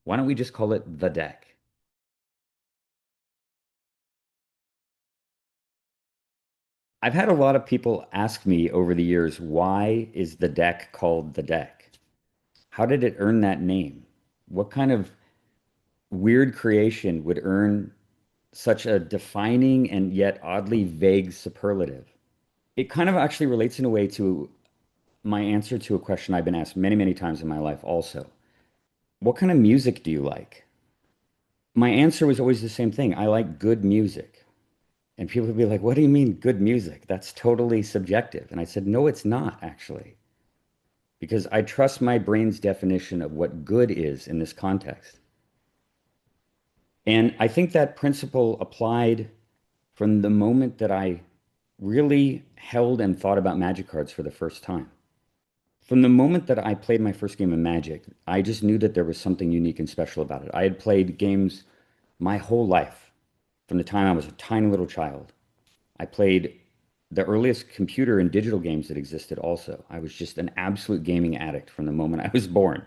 Why don't we just call it the deck? I've had a lot of people ask me over the years, why is the deck called the deck? How did it earn that name? What kind of weird creation would earn such a defining and yet oddly vague superlative? It kind of actually relates in a way to my answer to a question I've been asked many, many times in my life also. What kind of music do you like? My answer was always the same thing. I like good music. And people would be like, what do you mean good music? That's totally subjective. And I said, no, it's not actually, because I trust my brain's definition of what good is in this context. And I think that principle applied from the moment that I really held and thought about magic cards for the first time. From the moment that I played my first game of Magic, I just knew that there was something unique and special about it. I had played games my whole life, from the time I was a tiny little child. I played the earliest computer and digital games that existed also. I was just an absolute gaming addict from the moment I was born.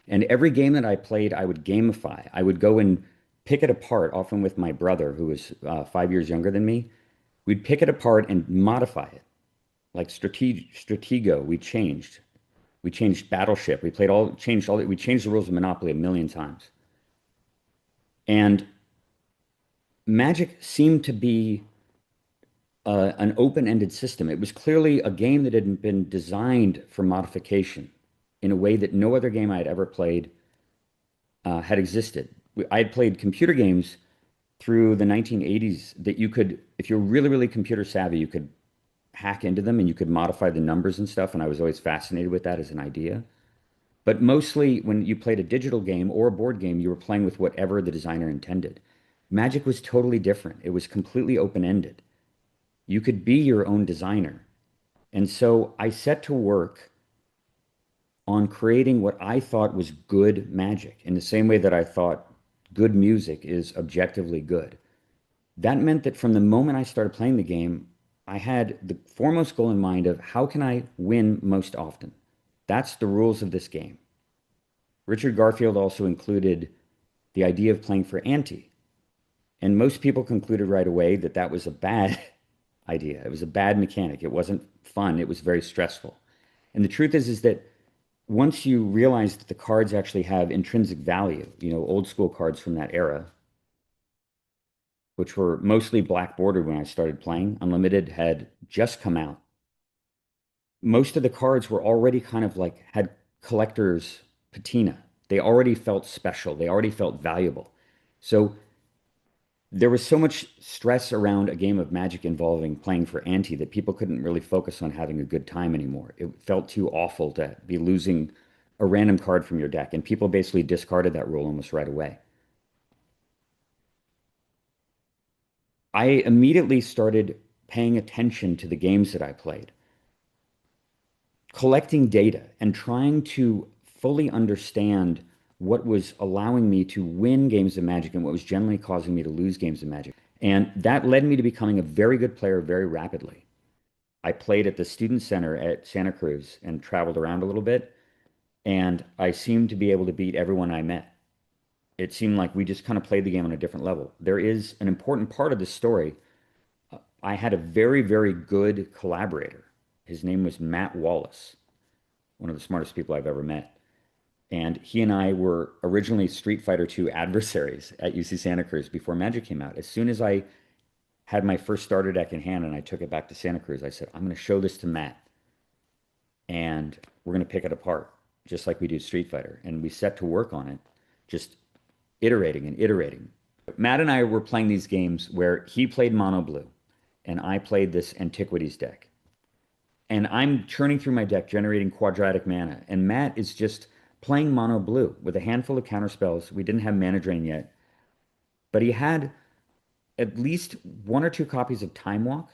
And every game that I played, I would gamify. I would go and pick it apart, often with my brother, who was 5 years younger than me. We'd pick it apart and modify it. Like Stratego, we changed. We changed Battleship. We changed the rules of Monopoly a million times. And Magic seemed to be an open-ended system. It was clearly a game that had been designed for modification in a way that no other game I had ever played had existed. I had played computer games through the 1980s that you could, if you're really, really computer savvy, you could hack into them and you could modify the numbers and stuff. And I was always fascinated with that as an idea. But mostly when you played a digital game or a board game, you were playing with whatever the designer intended. Magic was totally different. It was completely open-ended. You could be your own designer. And so I set to work on creating what I thought was good magic in the same way that I thought good music is objectively good. That meant that from the moment I started playing the game, I had the foremost goal in mind of how can I win most often? That's the rules of this game. Richard Garfield also included the idea of playing for ante. And most people concluded right away that that was a bad idea. It was a bad mechanic. It wasn't fun. It was very stressful. And the truth is that once you realize that the cards actually have intrinsic value, old school cards from that era, which were mostly black bordered when I started playing, Unlimited had just come out. Most of the cards were already kind of like had collector's patina. They already felt special. They already felt valuable. So there was so much stress around a game of Magic involving playing for ante that people couldn't really focus on having a good time anymore. It felt too awful to be losing a random card from your deck, and people basically discarded that rule almost right away. I immediately started paying attention to the games that I played, collecting data and trying to fully understand what was allowing me to win games of Magic and what was generally causing me to lose games of Magic. And that led me to becoming a very good player very rapidly. I played at the Student Center at Santa Cruz and traveled around a little bit, and I seemed to be able to beat everyone I met. It seemed like we just kind of played the game on a different level. There is an important part of this story. I had a very, very good collaborator. His name was Matt Wallace, one of the smartest people I've ever met. And he and I were originally Street Fighter II adversaries at UC Santa Cruz before Magic came out. As soon as I had my first starter deck in hand and I took it back to Santa Cruz, I said, I'm going to show this to Matt and we're going to pick it apart, just like we do Street Fighter. And we set to work on it, just iterating and iterating. Matt and I were playing these games where he played mono blue and I played this Antiquities deck. And I'm churning through my deck, generating quadratic mana. And Matt is just playing mono blue with a handful of counter spells. We didn't have mana drain yet, but he had at least one or two copies of Time Walk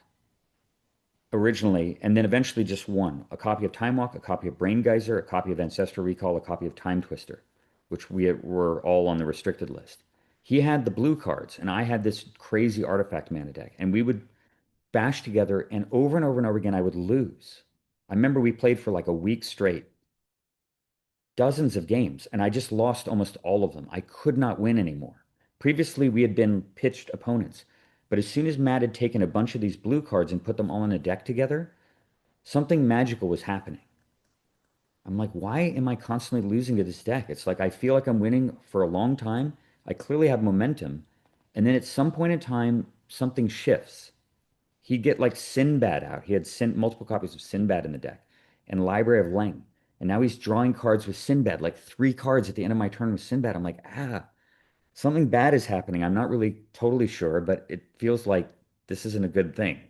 originally, and then eventually just one. A copy of Time Walk, a copy of Brain Geyser, a copy of Ancestral Recall, a copy of Time Twister, which we were all on the restricted list. He had the blue cards, and I had this crazy artifact mana deck, and we would bash together, and over and over again, I would lose. I remember we played for like a week straight, dozens of games, and I just lost almost all of them. I could not win anymore. Previously, we had been pitched opponents, but as soon as Matt had taken a bunch of these blue cards and put them all in a deck together, something magical was happening. I'm like, why am I constantly losing to this deck? It's like I feel like I'm winning for a long time. I clearly have momentum. And then at some point in time, something shifts. He'd get like Sinbad out. He had multiple copies of Sinbad in the deck and Library of Leng. And now he's drawing cards with Sinbad, like three cards at the end of my turn with Sinbad. I'm like, something bad is happening. I'm not really totally sure, but it feels like this isn't a good thing.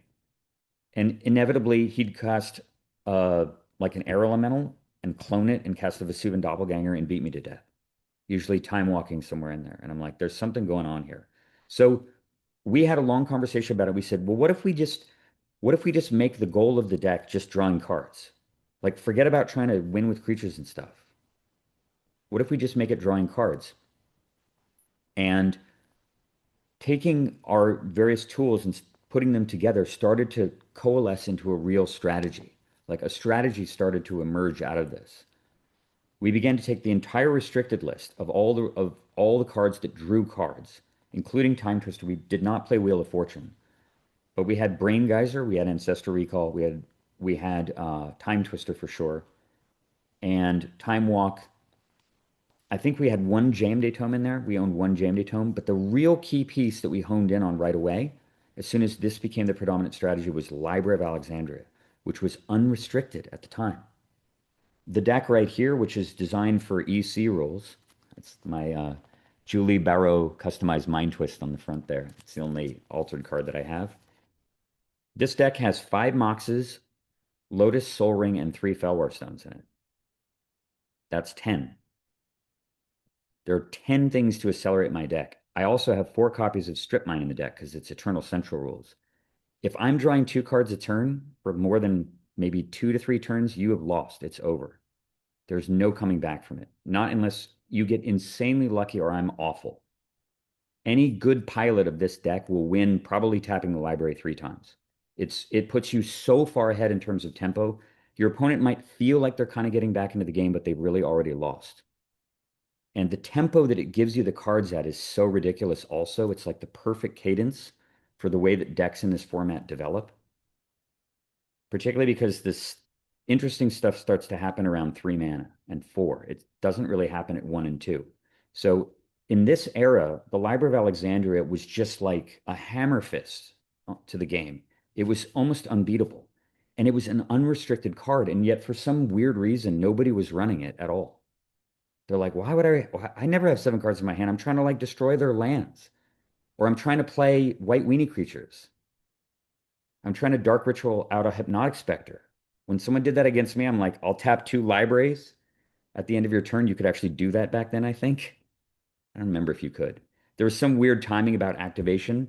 And inevitably, he'd cast uh, like an air elemental and clone it and cast a Vesuvian doppelganger and beat me to death. Usually time walking somewhere in there. And I'm like, there's something going on here. So we had a long conversation about it. We said, well, what if we just make the goal of the deck just drawing cards? Like, forget about trying to win with creatures and stuff. What if we just make it drawing cards? And taking our various tools and putting them together started to coalesce into a real strategy. Like a strategy started to emerge out of this. We began to take the entire restricted list of all the cards that drew cards, including Time Twister. We did not play Wheel of Fortune, but we had Brain Geyser, we had Ancestor Recall, we had Time Twister for sure, and Time Walk. I think we had one Jam Day Tome in there. We owned one Jam Day Tome, but the real key piece that we honed in on right away, as soon as this became the predominant strategy, was Library of Alexandria, which was unrestricted at the time. The deck right here, which is designed for EC rules, it's my Julie Barrow customized Mind Twist on the front there. It's the only altered card that I have. This deck has 5 Moxes, Lotus, Soul Ring, and 3 Felwar Stones in it. That's 10. There are 10 things to accelerate my deck. I also have 4 copies of Strip Mine in the deck because it's Eternal Central rules. If I'm drawing 2 cards a turn for more than maybe 2 to 3 turns, you have lost. It's over. There's no coming back from it. Not unless you get insanely lucky or I'm awful. Any good pilot of this deck will win probably tapping the library 3 times. It puts you so far ahead in terms of tempo. Your opponent might feel like they're kind of getting back into the game, but they've really already lost. And the tempo that it gives you the cards at is so ridiculous also. It's like the perfect cadence for the way that decks in this format develop, particularly because this interesting stuff starts to happen around 3 mana and 4. It doesn't really happen at 1 and 2. So in this era, the Library of Alexandria was just like a hammer fist to the game. It was almost unbeatable. And it was an unrestricted card. And yet, for some weird reason, nobody was running it at all. They're like, why would I never have 7 cards in my hand. I'm trying to like destroy their lands. Or I'm trying to play white weenie creatures. I'm trying to Dark Ritual out a Hypnotic Specter. When someone did that against me, I'm like, I'll tap 2 libraries at the end of your turn. You could actually do that back then, I think. I don't remember if you could. There was some weird timing about activation.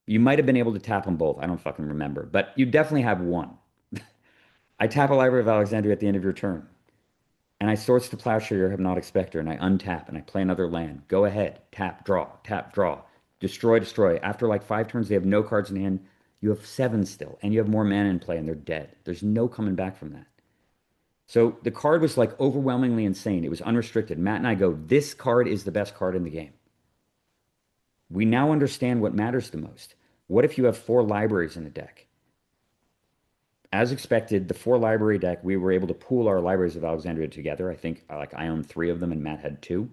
You might have been able to tap them both. I don't fucking remember. But you definitely have one. I tap a Library of Alexandria at the end of your turn. And I Swords to Plowshare your Hypnotic Specter, and I untap, and I play another land. Go ahead. Tap, draw. Destroy, destroy. After like 5 turns, they have no cards in hand. You have 7 still, and you have more mana in play, and they're dead. There's no coming back from that. So the card was like overwhelmingly insane. It was unrestricted. Matt and I go, this card is the best card in the game. We now understand what matters the most. What if you have 4 libraries in a deck? As expected, the 4 library deck, we were able to pool our libraries of Alexandria together. I think like I own 3 of them and Matt had 2.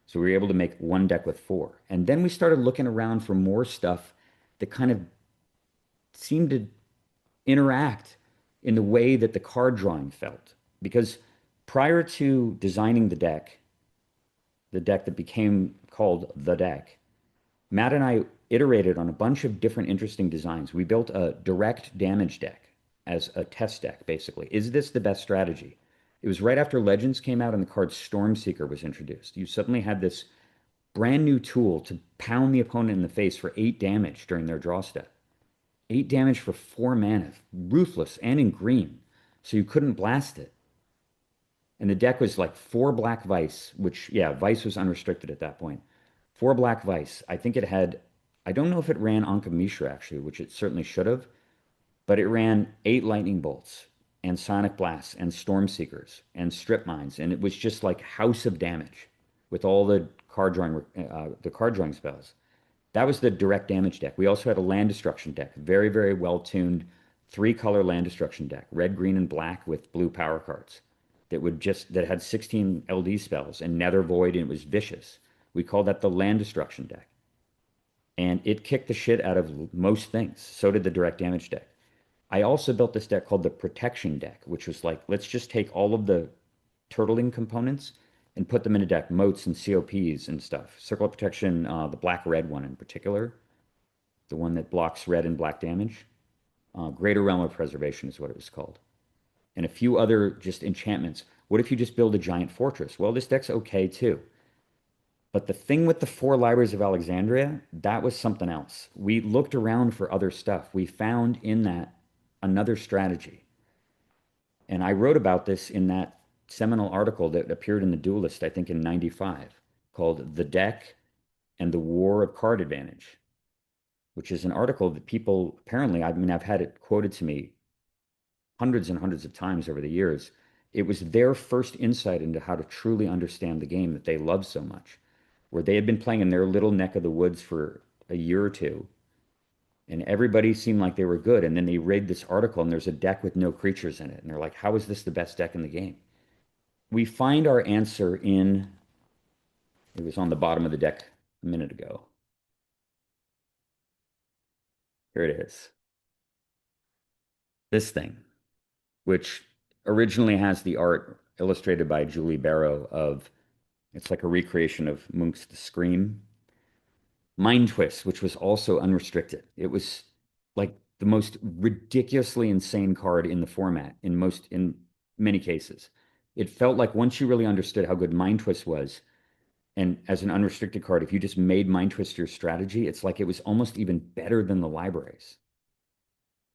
So we were able to make one deck with 4. And then we started looking around for more stuff that kind of seemed to interact in the way that the card drawing felt. Because prior to designing the deck that became called the deck, Matt and I iterated on a bunch of different interesting designs. We built a direct damage deck as a test deck, basically. Is this the best strategy? It was right after Legends came out and the card Stormseeker was introduced. You suddenly had this brand new tool to pound the opponent in the face for 8 damage during their draw step. 8 damage for 4 mana, ruthless and in green, so you couldn't blast it. And the deck was like 4 black Vice, which, yeah, Vice was unrestricted at that point. 4 black Vice. I think it had, I don't know if it ran Ankh of Mishra actually, which it certainly should have, but it ran 8 lightning bolts, and Sonic Blasts and Storm Seekers and Strip Mines, and it was just like House of Damage with all the card drawing spells. That was the direct damage deck. We also had a land destruction deck, very, very well tuned three-color land destruction deck, red, green, and black with blue power cards that had 16 LD spells and Nether Void, and it was vicious. We called that the land destruction deck. And it kicked the shit out of most things. So did the direct damage deck. I also built this deck called the protection deck, which was like, let's just take all of the turtling components and put them in a deck, moats and COPs and stuff. Circle of Protection, the black-red one in particular, the one that blocks red and black damage. Greater Realm of Preservation is what it was called. And a few other just enchantments. What if you just build a giant fortress? Well, this deck's okay too. But the thing with the four libraries of Alexandria, that was something else. We looked around for other stuff. We found in that another strategy. And I wrote about this in that seminal article that appeared in the Duelist, I think in 95, called The Deck and the War of Card Advantage, which is an article that people apparently, I mean, I've had it quoted to me hundreds and hundreds of times over the years. It was their first insight into how to truly understand the game that they love so much, where they had been playing in their little neck of the woods for a year or two, and everybody seemed like they were good. And then they read this article, and there's a deck with no creatures in it. And they're like, how is this the best deck in the game? We find our answer in, it was on the bottom of the deck a minute ago. Here it is. This thing, which originally has the art illustrated by Julie Barrow of, it's like a recreation of Munch's The Scream. Mind Twist, which was also unrestricted. It was like the most ridiculously insane card in the format in many cases. It felt like once you really understood how good Mind Twist was, and as an unrestricted card, if you just made Mind Twist your strategy, it's like it was almost even better than the libraries.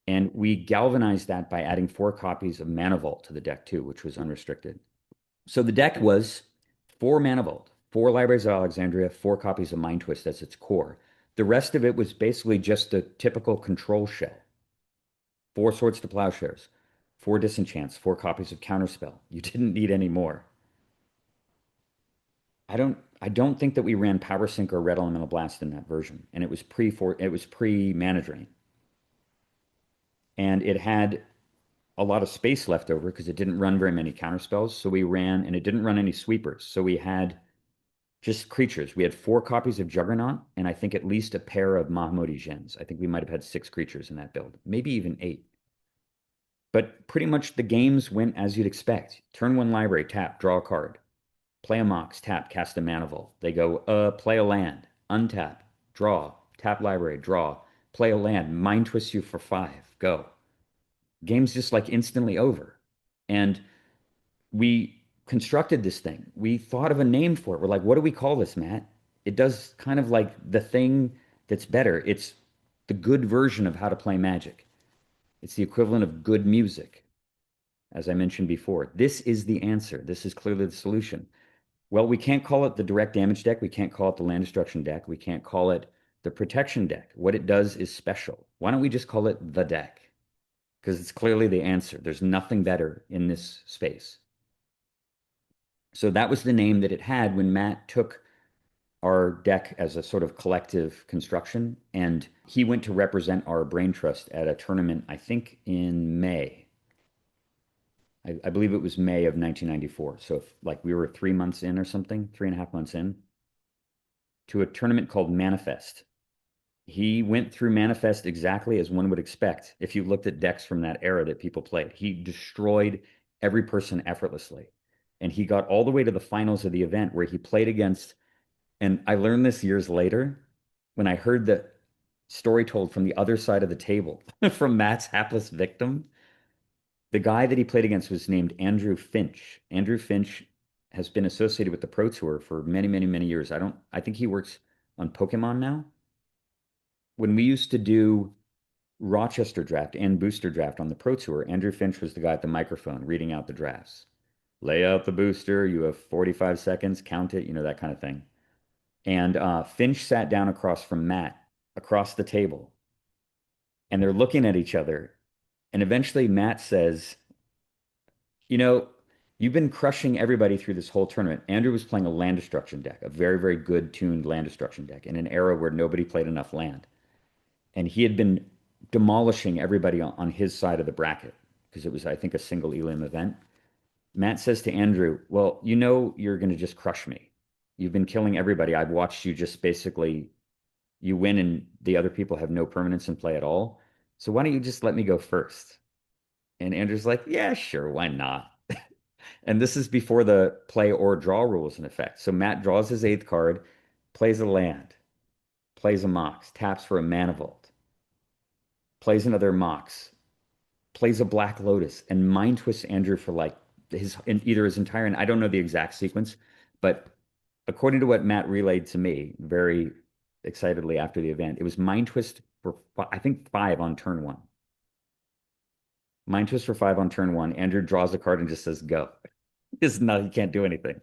And we galvanized that by adding 4 copies of Mana Vault to the deck too, which was unrestricted. So the deck was 4 Mana Vault, 4 Libraries of Alexandria, 4 copies of Mind Twist as its core. The rest of it was basically just the typical control shell. 4 Swords to Plowshares, 4 Disenchants, 4 copies of Counterspell. You didn't need any more. I don't think that we ran Power Sink or Red Elemental Blast in that version, and it was pre Mana Drain, and it had a lot of space left over because it didn't run very many counterspells. So we ran, and it didn't run any sweepers. So we had just creatures. We had 4 copies of Juggernaut, and I think at least a pair of Mahmoudi Gens. I think we might have had 6 creatures in that build, maybe even 8. But pretty much the games went as you'd expect. Turn 1 library, tap, draw a card. Play a Mox, tap, cast a Mana Vault. They go, play a land, untap, draw, tap library, draw, play a land, Mind Twist you for 5, go. Game's just like instantly over. And we constructed this thing. We thought of a name for it. We're like, what do we call this, Matt? It does kind of like the thing that's better. It's the good version of how to play Magic. It's the equivalent of good music, as I mentioned before. This is the answer. This is clearly the solution. Well, we can't call it the direct damage deck. We can't call it the land destruction deck. We can't call it the protection deck. What it does is special. Why don't we just call it the deck? Because it's clearly the answer. There's nothing better in this space. So that was the name that it had when Matt took our deck as a sort of collective construction, and he went to represent our brain trust at a tournament, I think in May. I believe it was May of 1994. So if, like we were 3 months in or something, 3.5 months in, to a tournament called Manifest. He went through Manifest exactly as one would expect if you looked at decks from that era that people played. He destroyed every person effortlessly. And he got all the way to the finals of the event where he played against, and I learned this years later when I heard the story told from the other side of the table from Matt's hapless victim. The guy that he played against was named Andrew Finch. Andrew Finch has been associated with the Pro Tour for many, many, many years. I think he works on Pokemon now. When we used to do Rochester draft and booster draft on the Pro Tour, Andrew Finch was the guy at the microphone reading out the drafts. Lay out the booster, you have 45 seconds, count it, that kind of thing. And Finch sat down across from Matt, across the table, and they're looking at each other. And eventually Matt says, You know, you've been crushing everybody through this whole tournament. Andrew was playing a land destruction deck, a very, very good tuned land destruction deck in an era where nobody played enough land. And he had been demolishing everybody on his side of the bracket because it was, I think, a single Elim event. Matt says to Andrew, well, you know, you're going to just crush me. You've been killing everybody. I've watched you just basically, you win and the other people have no permanence in play at all. So why don't you just let me go first? And Andrew's like, yeah, sure, why not? And this is before the play or draw rule was in effect. So Matt draws his eighth card, plays a land, plays a Mox, taps for a Mana Vault, plays another Mox, plays a Black Lotus, and mind twists Andrew for like his in either his entire, and I don't know the exact sequence, but according to what Matt relayed to me very excitedly after the event, it was mind twist for I think five on turn one. Mind twist for five on turn one. Andrew draws a card and just says go. It's not, he can't do anything.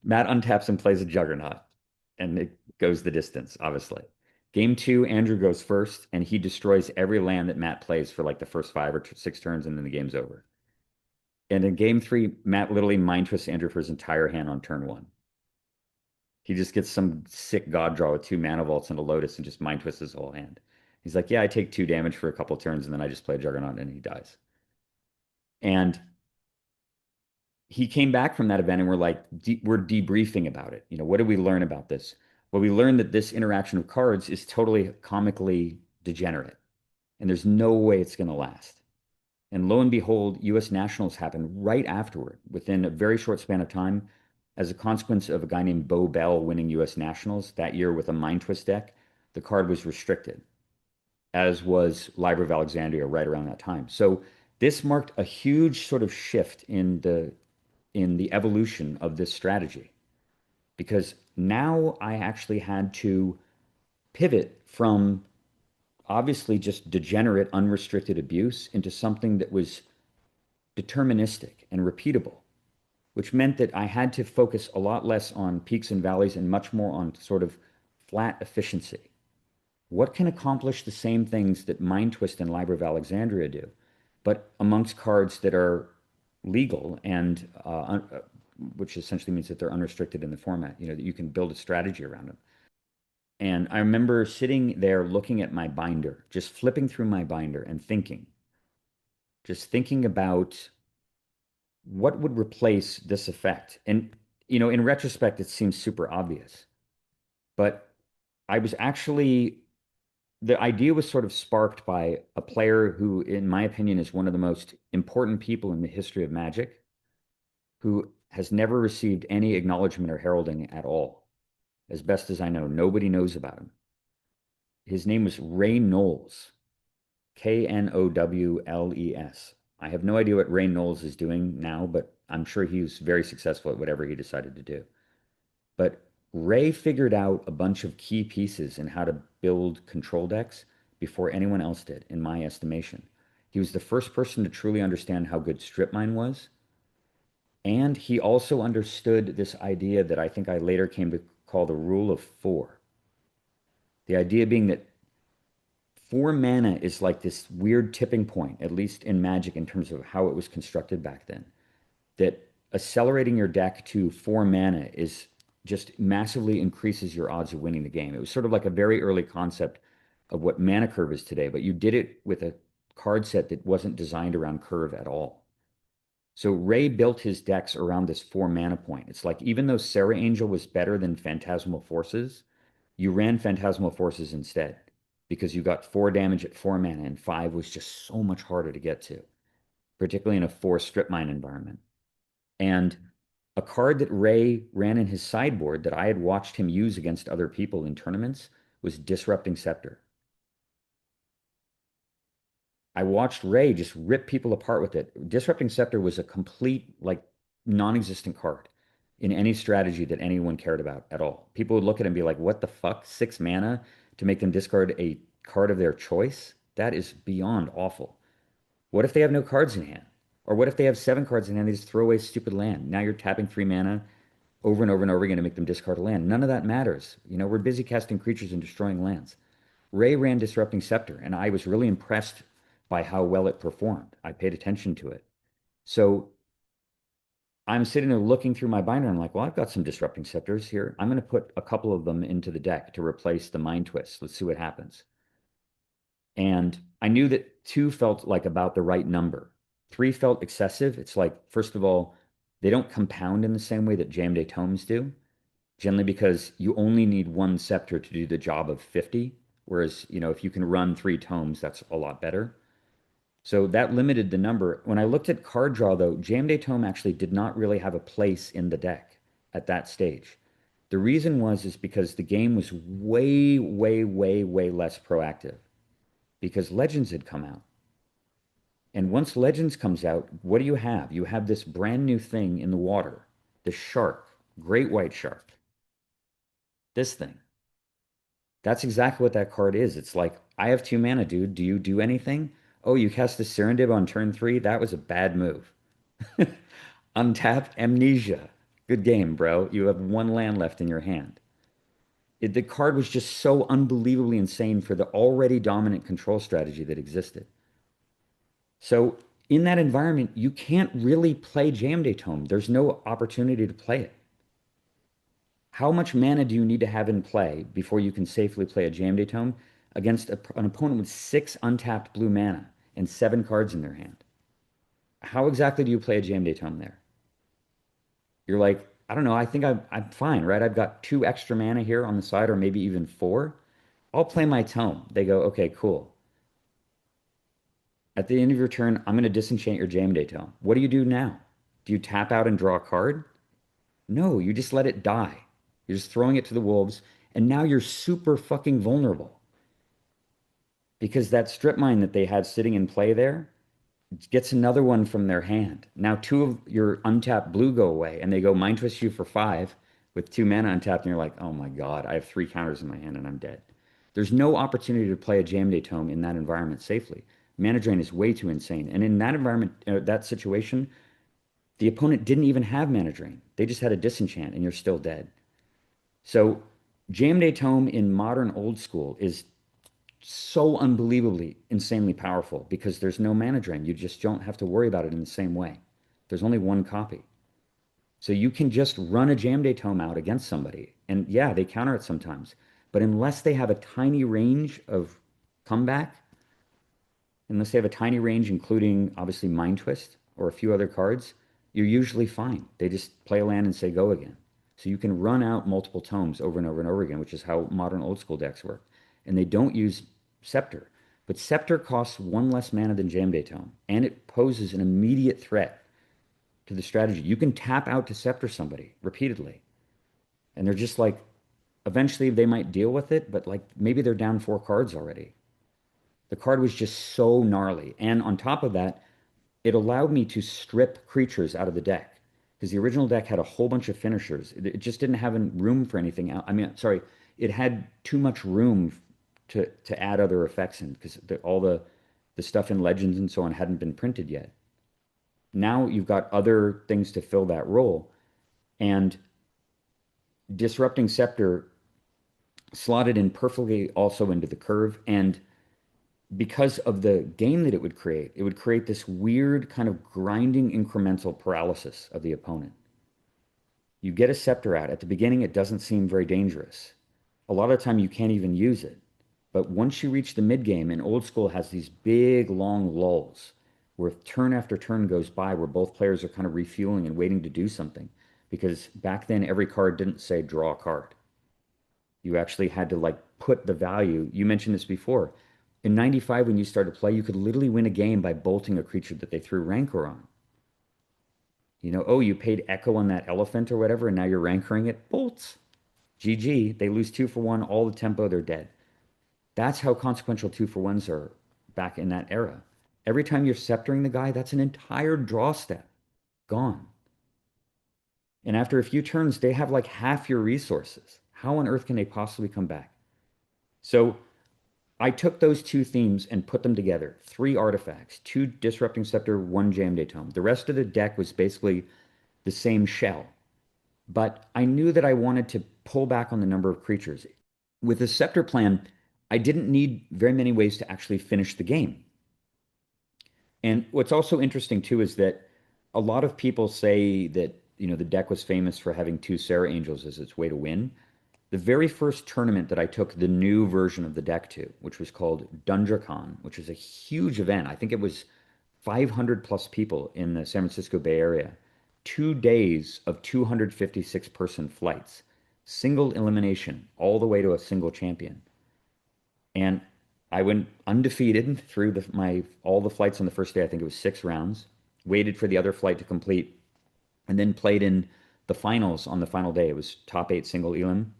Matt untaps and plays a Juggernaut, and it goes the distance, obviously. Game two, Andrew goes first, and he destroys every land that Matt plays for like the first five or six turns, and then the game's over. And in game three, Matt literally mind twists Andrew for his entire hand on turn one. He just gets some sick god draw with two mana vaults and a lotus and just mind twists his whole hand. He's like, yeah, I take two damage for a couple turns, and then I just play a Juggernaut, and he dies. And he came back from that event and we're like, we're debriefing about it. You know, what did we learn about this? Well, we learned that this interaction of cards is totally comically degenerate and there's no way it's going to last. And lo and behold, US Nationals happened right afterward within a very short span of time as a consequence of a guy named Bo Bell winning US Nationals that year with a Mind Twist deck. The card was restricted, as was Library of Alexandria right around that time. So this marked a huge sort of shift in the evolution of this strategy because now I actually had to pivot from obviously just degenerate, unrestricted abuse into something that was deterministic and repeatable, which meant that I had to focus a lot less on peaks and valleys and much more on sort of flat efficiency. What can accomplish the same things that Mind Twist and Library of Alexandria do, but amongst cards that are legal and which essentially means that they're unrestricted in the format, you know, that you can build a strategy around them. And I remember sitting there looking at my binder, just flipping through my binder and thinking, just thinking about what would replace this effect. And, you know, in retrospect, it seems super obvious, but I was actually, the idea was sort of sparked by a player who, in my opinion, is one of the most important people in the history of Magic, who has never received any acknowledgement or heralding at all. As best as I know, nobody knows about him. His name was Ray Knowles, Knowles. I have no idea what Ray Knowles is doing now, but I'm sure he was very successful at whatever he decided to do. But Ray figured out a bunch of key pieces in how to build control decks before anyone else did, in my estimation. He was the first person to truly understand how good strip mine was. And he also understood this idea that I think I later came to call the rule of four. The idea being that four mana is like this weird tipping point, at least in Magic, in terms of how it was constructed back then. That accelerating your deck to four mana is just massively increases your odds of winning the game. It was sort of like a very early concept of what mana curve is today, but you did it with a card set that wasn't designed around curve at all. So Ray built his decks around this four mana point. It's like even though Serra Angel was better than Phantasmal Forces, you ran Phantasmal Forces instead because you got four damage at four mana, and five was just so much harder to get to, particularly in a four strip mine environment. And a card that Ray ran in his sideboard that I had watched him use against other people in tournaments was Disrupting Scepter. I watched Ray just rip people apart with it. Disrupting Scepter was a complete, like, non-existent card in any strategy that anyone cared about at all. People would look at it and be like, what the fuck? Six mana to make them discard a card of their choice? That is beyond awful. What if they have no cards in hand? Or what if they have seven cards in hand, they just throw away stupid land? Now you're tapping three mana over and over and over again to make them discard a land. None of that matters. You know, we're busy casting creatures and destroying lands. Ray ran Disrupting Scepter, and I was really impressed by how well it performed. I paid attention to it. So I'm sitting there looking through my binder. And I'm like, well, I've got some Disrupting Scepters here. I'm going to put a couple of them into the deck to replace the Mind Twist. Let's see what happens. And I knew that two felt like about the right number. Three felt excessive. It's like, first of all, they don't compound in the same way that Jam Day Tomes do, generally because you only need one scepter to do the job of 50. Whereas, if you can run three tomes, that's a lot better. So that limited the number. When I looked at card draw, though, Jam Day Tome actually did not really have a place in the deck at that stage. The reason is because the game was way, way, way, way less proactive because Legends had come out. And once Legends comes out, what do you have? You have this brand new thing in the water, the shark, great white shark. This thing. That's exactly what that card is. It's like, I have 2 mana, dude. Do you do anything? Oh, you cast the Serendib on turn 3? That was a bad move. Untapped Amnesia. Good game, bro. You have 1 land left in your hand. The card was just so unbelievably insane for the already dominant control strategy that existed. So in that environment, you can't really play Jam Day Tome. There's no opportunity to play it. How much mana do you need to have in play before you can safely play a Jam Day Tome against an opponent with 6 untapped blue mana and 7 cards in their hand? How exactly do you play a Jam Day Tome there? You're like, I don't know, I think I'm fine, right? I've got 2 extra mana here on the side, or maybe even 4. I'll play my tome. They go, okay, cool. At the end of your turn, I'm going to disenchant your Jam Day Tome. What do you do now? Do you tap out and draw a card? No, you just let it die. You're just throwing it to the wolves, and now you're super fucking vulnerable because that strip mine that they had sitting in play there gets another one from their hand. Now 2 of your untapped blue go away, and they go Mind Twist you for 5 with 2 mana untapped, and you're like, oh my God, I have 3 counters in my hand and I'm dead. There's no opportunity to play a Jam Day Tome in that environment safely. Mana drain is way too insane. And in that environment, that situation, the opponent didn't even have mana drain. They just had a disenchant, and you're still dead. So Jam Day Tome in modern old school is so unbelievably insanely powerful because there's no mana drain. You just don't have to worry about it in the same way. There's only one copy. So you can just run a Jam Day Tome out against somebody. And yeah, they counter it sometimes. But unless they have a tiny range of comeback, unless they have a tiny range, including obviously Mind Twist or a few other cards, you're usually fine. They just play a land and say go again. So you can run out multiple tomes over and over and over again, which is how modern old school decks work. And they don't use Scepter. But Scepter costs 1 less mana than Jam Day Tome, and it poses an immediate threat to the strategy. You can tap out to Scepter somebody repeatedly, and they're just like, eventually they might deal with it, but like maybe they're down 4 cards already. The card was just so gnarly. And on top of that, it allowed me to strip creatures out of the deck because the original deck had a whole bunch of finishers. It just didn't have room for anything else. I mean, sorry, it had too much room to add other effects in because all the stuff in Legends and so on hadn't been printed yet. Now you've got other things to fill that role, and Disrupting Scepter slotted in perfectly also into the curve. And because of the game that it would create this weird kind of grinding incremental paralysis of the opponent. You get a scepter out. At the beginning, it doesn't seem very dangerous. A lot of the time, you can't even use it. But once you reach the mid game, and old school has these big, long lulls where turn after turn goes by where both players are kind of refueling and waiting to do something. Because back then, every card didn't say draw a card. You actually had to like put the value. You mentioned this before. In 95, when you started to play, you could literally win a game by bolting a creature that they threw Rancor on. Oh, you paid Echo on that elephant or whatever, and now you're Rancoring it. Bolts. GG. They lose 2 for 1, all the tempo, they're dead. That's how consequential 2 for 1s are back in that era. Every time you're sceptering the guy, that's an entire draw step. Gone. And after a few turns, they have like half your resources. How on earth can they possibly come back? So I took those 2 themes and put them together. 3 artifacts, 2 Disrupting Scepter, 1 Jam Day Tome. The rest of the deck was basically the same shell. But I knew that I wanted to pull back on the number of creatures. With the Scepter plan, I didn't need very many ways to actually finish the game. And what's also interesting too is that a lot of people say that, the deck was famous for having two Serra Angels as its way to win. The very first tournament that I took the new version of the deck to, which was called Dundracon, which was a huge event. I think it was 500 plus people in the San Francisco Bay Area. 2 days of 256 person flights, single elimination, all the way to a single champion. And I went undefeated through my all the flights on the first day. I think it was 6 rounds. Waited for the other flight to complete, and then played in the finals on the final day. It was top eight single elim.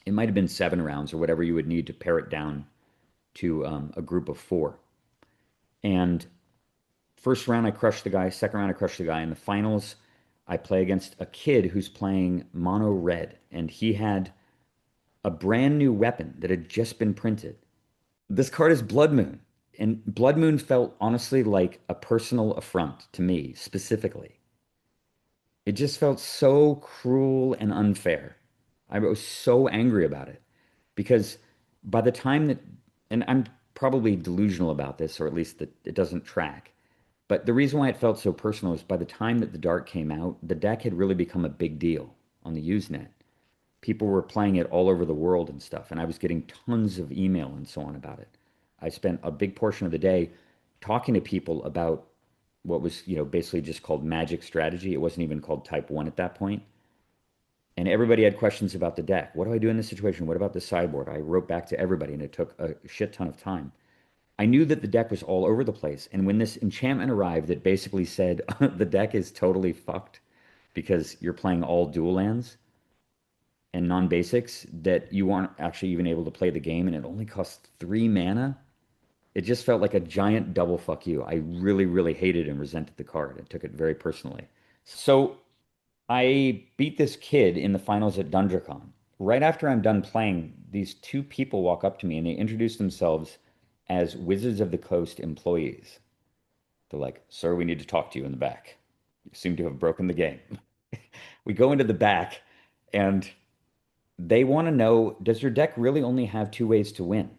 It might have been 7 rounds or whatever you would need to pare it down to a group of four. And first round I crushed the guy. Second round I crushed the guy. In the finals, I play against a kid who's playing mono red, and he had a brand new weapon that had just been printed. This card is Blood Moon, and Blood Moon felt honestly like a personal affront to me specifically. It just felt so cruel and unfair. I was so angry about it because by the time that, and I'm probably delusional about this, or at least that it doesn't track, but the reason why it felt so personal is by the time that the Dark came out, the deck had really become a big deal on the Usenet. People were playing it all over the world and stuff, and I was getting tons of email and so on about it. I spent a big portion of the day talking to people about what was, basically just called Magic strategy. It wasn't even called Type 1 at that point. And everybody had questions about the deck. What do I do in this situation? What about the sideboard? I wrote back to everybody, and it took a shit ton of time. I knew that the deck was all over the place. And when this enchantment arrived that basically said the deck is totally fucked because you're playing all dual lands and non-basics, that you aren't actually even able to play the game, and it only costs 3 mana, it just felt like a giant double fuck you. I really, really hated and resented the card. I took it very personally. So I beat this kid in the finals at Dundracon. Right after I'm done playing, these two people walk up to me and they introduce themselves as Wizards of the Coast employees. They're like, "Sir, we need to talk to you in the back. You seem to have broken the game." We go into the back and they want to know, does your deck really only have two ways to win?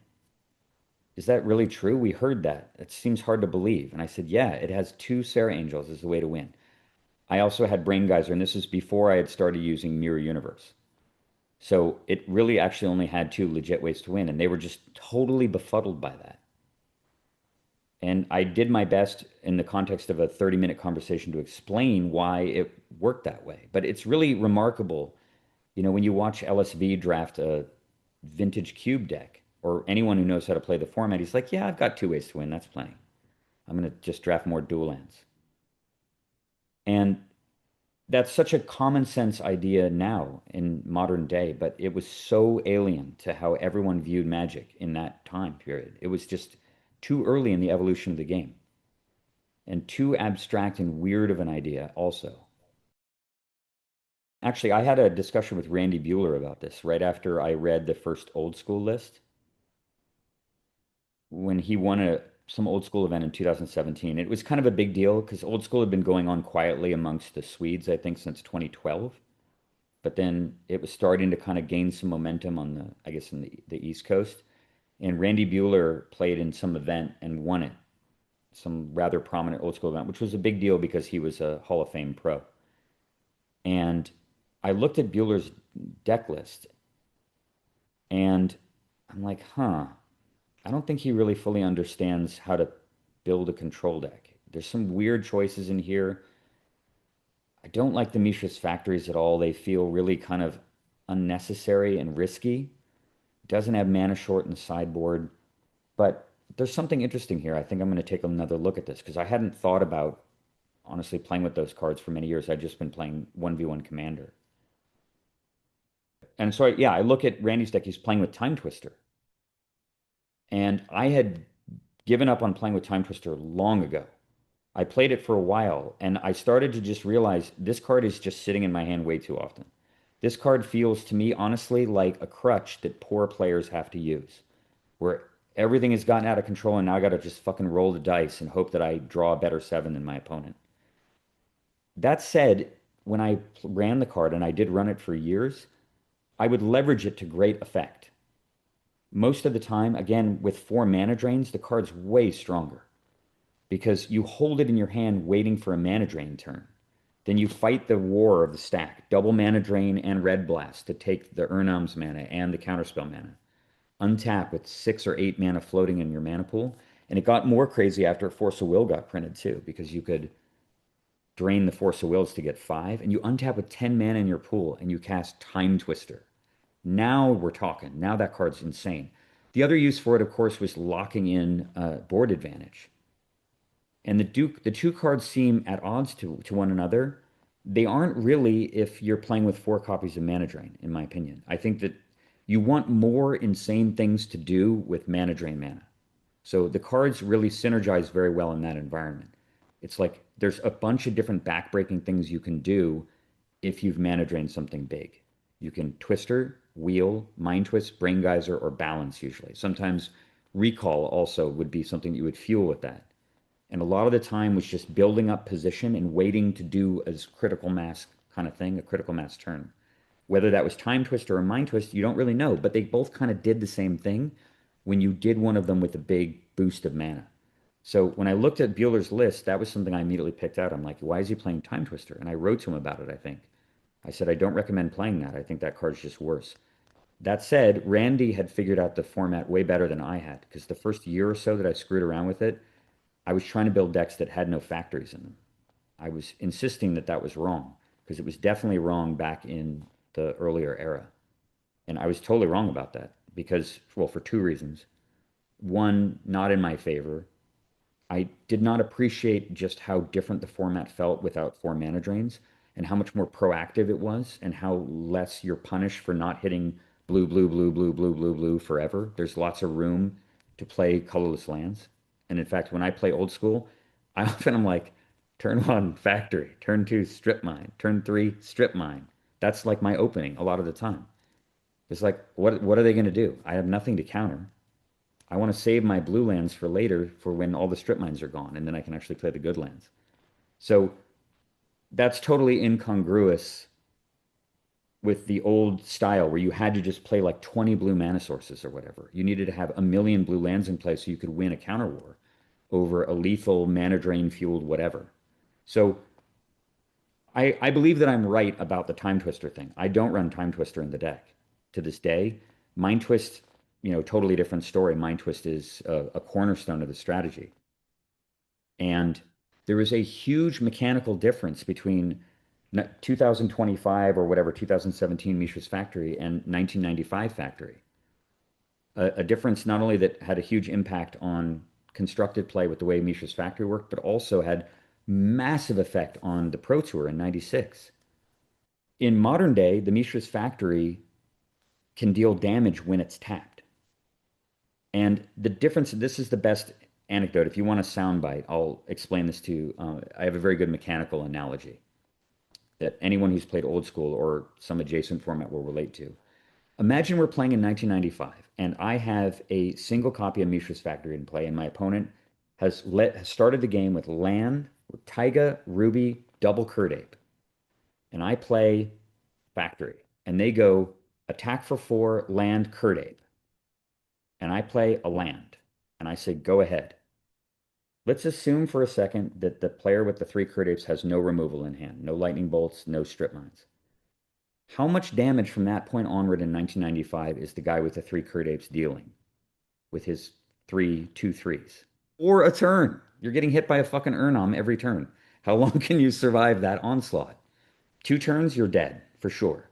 Is that really true? We heard that. It seems hard to believe. And I said, yeah, it has two Serra Angels as the way to win. I also had Brain Geyser, and this is before I had started using Mirror Universe. So it really actually only had two legit ways to win, and they were just totally befuddled by that. And I did my best in the context of a 30-minute conversation to explain why it worked that way. But it's really remarkable, when you watch LSV draft a vintage cube deck, or anyone who knows how to play the format, he's like, yeah, I've got two ways to win. That's plenty. I'm going to just draft more dual lands. And that's such a common sense idea now in modern day, but it was so alien to how everyone viewed Magic in that time period. It was just too early in the evolution of the game and too abstract and weird of an idea also. Actually, I had a discussion with Randy Bueller about this right after I read the first old school list when he won some old school event in 2017. It was kind of a big deal because old school had been going on quietly amongst the Swedes, I think, since 2012. But then it was starting to kind of gain some momentum on I guess, in the East Coast. And Randy Bueller played in some event and won it, some rather prominent old school event, which was a big deal because he was a Hall of Fame pro. And I looked at Bueller's deck list and I'm like, I don't think he really fully understands how to build a control deck. There's some weird choices in here. I don't like the Mishra's Factories at all. They feel really kind of unnecessary and risky. Doesn't have mana short in the sideboard. But there's something interesting here. I think I'm going to take another look at this because I hadn't thought about honestly playing with those cards for many years. I'd just been playing 1v1 Commander. And so, yeah, I look at Randy's deck. He's playing with Time Twister. And I had given up on playing with Time Twister long ago. I played it for a while, and I started to just realize this card is just sitting in my hand way too often. This card feels to me, honestly, like a crutch that poor players have to use, where everything has gotten out of control, and now I got to just fucking roll the dice and hope that I draw a better 7 than my opponent. That said, when I ran the card, and I did run it for years, I would leverage it to great effect. Most of the time, again, with 4 mana drains, the card's way stronger. because you hold it in your hand waiting for a mana drain turn. Then you fight the war of the stack, double mana drain and red blast to take the Urnam's mana and the counterspell mana. Untap with 6 or 8 mana floating in your mana pool. And it got more crazy after Force of Will got printed too, because you could drain the Force of Wills to get 5, and you untap with 10 mana in your pool and you cast Time Twister. Now we're talking. Now that card's insane. The other use for it, of course, was locking in board advantage. And the two cards seem at odds to one another. They aren't really if you're playing with 4 copies of Mana Drain, in my opinion. I think that you want more insane things to do with Mana Drain mana. So the cards really synergize very well in that environment. It's like there's a bunch of different backbreaking things you can do if you've Mana Drained something big. You can Twister, Wheel, Mind Twist, Brain Geyser, or Balance usually. Sometimes Recall also would be something that you would fuel with that. And a lot of the time was just building up position and waiting to do a critical mass kind of thing, a critical mass turn. Whether that was Time Twister or Mind Twist, you don't really know, but they both kind of did the same thing when you did one of them with a big boost of mana. So when I looked at Bueller's list, that was something I immediately picked out. I'm like, why is he playing Time Twister? And I wrote to him about it, I think. I said, I don't recommend playing that. I think that card's just worse. That said, Randy had figured out the format way better than I had, because the first year or so that I screwed around with it, I was trying to build decks that had no factories in them. I was insisting that that was wrong, because it was definitely wrong back in the earlier era. And I was totally wrong about that because, well, for 2 reasons. One, not in my favor. I did not appreciate just how different the format felt without 4 mana drains and how much more proactive it was and how less you're punished for not hitting blue, blue, blue, blue, blue, blue, blue forever. There's lots of room to play colorless lands. And in fact, when I play old school, I often am like, turn 1, factory, turn 2, strip mine, turn 3, strip mine. That's like my opening a lot of the time. It's like, what are they going to do? I have nothing to counter. I want to save my blue lands for later for when all the strip mines are gone, and then I can actually play the good lands. So that's totally incongruous with the old style where you had to just play like 20 blue mana sources or whatever. You needed to have a million blue lands in play so you could win a counter war over a lethal mana drain fueled whatever. So I believe that I'm right about the Time Twister thing. I don't run Time Twister in the deck to this day. Mind Twist, totally different story. Mind Twist is a cornerstone of the strategy. And there is a huge mechanical difference between 2025 or whatever, 2017 Mishra's Factory and 1995 Factory. A difference not only that had a huge impact on constructed play with the way Mishra's Factory worked, but also had massive effect on the Pro Tour in 96. In modern day, the Mishra's Factory can deal damage when it's tapped. And the difference, this is the best anecdote. If you want a soundbite, I'll explain this to you. I have a very good mechanical analogy that anyone who's played old school or some adjacent format will relate to. Imagine we're playing in 1995, and I have a single copy of Mishra's Factory in play, and my opponent has started the game with land, with Taiga, Ruby, double Curd Ape. And I play Factory, and they go attack for 4, land, Curd Ape. And I play a land, and I say, go ahead. Let's assume for a second that the player with the 3 Curd Apes has no removal in hand, no lightning bolts, no strip mines. How much damage from that point onward in 1995 is the guy with the 3 Curd Apes dealing with his 3/2/3s? Or a turn. You're getting hit by a fucking Urnam every turn. How long can you survive that onslaught? 2 turns, you're dead, for sure.